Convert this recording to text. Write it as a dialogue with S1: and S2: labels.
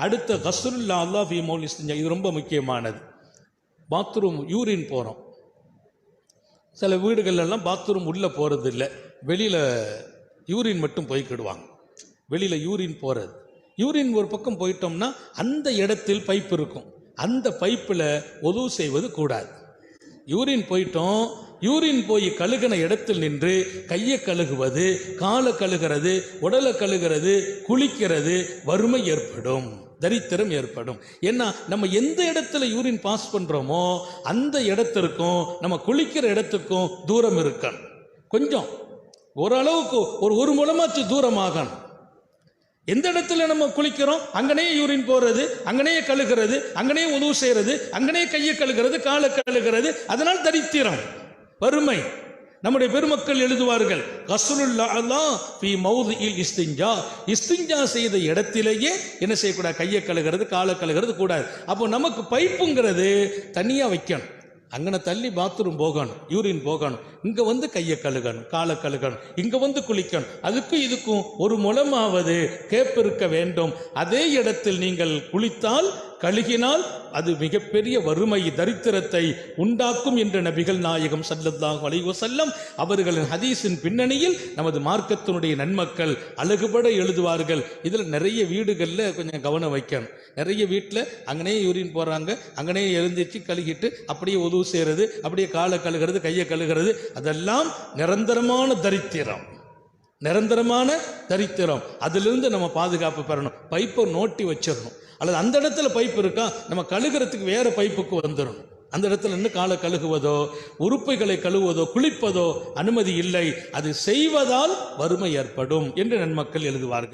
S1: அடுத்த கஸ்ருல்லா அல்லாஹ் ஃபீ மௌல் இஸ்திஞ்சா, இது ரொம்ப முக்கியமானது. பாத்ரூம் யூரின் போகிறோம். சில வீடுகள்லாம் பாத்ரூம் உள்ளே போகிறது இல்லை, வெளியில் யூரின் மட்டும் போய்க்கிடுவாங்க. வெளியில் யூரின் போகிறது, யூரின் ஒரு பக்கம் போயிட்டோம்னா அந்த இடத்தில் பைப் இருக்கும், அந்த பைப்பில் ஒது செய்வது கூடாது. யூரின் போயிட்டோம், யூரின் போய் கழுகின இடத்தில் நின்று கையை கழுகுவது, காலை கழுகிறது, உடலை கழுகிறது, குளிக்கிறது, வறுமை ஏற்படும், தரித்திரம் ஏற்படும். ஏன்னா நம்ம எந்த இடத்துல யூரின் பாஸ் பண்றோமோ அந்த இடத்திற்கும் நம்ம குளிக்கிற இடத்துக்கும் தூரம் இருக்கணும். கொஞ்சம் ஓரளவுக்கு ஒரு முழமாச்சு தூரமாகணும். எந்த இடத்துல நம்ம குளிக்கிறோம் அங்கனே யூரின் போறது, அங்கனே கழுகிறது, அங்கனே உதவு செய்யறது, அங்கனே கையை கழுகிறது, காலை கழுகிறது, அதனால் தரித்திரம், வறுமை. நம்முடைய பெருமக்கள் எழுதுவார்கள், கஸ்ருல்லா ஃபீ மௌதிஇல் இஸ்திஞ்சா, இஸ்திஞ்சா செய்த இடத்திலேயே என்ன செய்யக்கூடாது, கையை கழுகிறது, காலை கழுகிறது கூடாது. அப்போ நமக்கு பைப்புங்கிறது தனியா வைக்கணும். அங்கன தள்ளி பாத்ரூம் போகணும், யூரின் போகணும், இங்க வந்து கையை கழுகணும், காலை கழுகணும், இங்க வந்து குளிக்கணும். அதுக்கும் இதுக்கும் ஒரு முழமாவது கேப் இருக்க வேண்டும். அதே இடத்தில் நீங்கள் குளித்தால், கழுகினால் அது மிகப்பெரிய வறுமை, தரித்திரத்தை உண்டாக்கும் என்று நபிகள் நாயகம் ஸல்லல்லாஹு அலைஹி வஸல்லம் அவர்களின் ஹதீஸின் பின்னணியில் நமது மார்க்கத்தினுடைய நன்மக்கள் அழகுபட எழுதுவார்கள். இதில் நிறைய வீடுகளில் கொஞ்சம் கவனம் வைக்கணும். நிறைய வீட்டில் அங்கனே யூரின் போகிறாங்க, அங்கனே எழுந்திரிச்சு கழுகிட்டு அப்படியே உதவு செய்கிறது, அப்படியே காலை கழுகிறது, கையை கழுகிறது, அதெல்லாம் நிரந்தரமான தரித்திரம், நிரந்தரமான தரித்திரம். அதிலிருந்து நம்ம பாதுகாப்பு பெறணும். பைப்பை நோட்டி வச்சிடணும், அல்லது அந்த இடத்துல பைப் இருக்கா நம்ம கழுகிறதுக்கு வேற பைப்புக்கு வந்துடணும். அந்த இடத்துல இருந்து காலை கழுகுவதோ உறுப்புகளை கழுவுவதோ குளிப்பதோ அனுமதி இல்லை. அது செய்வதால் வறுமை ஏற்படும் என்று நன்மக்கள் எழுதுவார்கள்.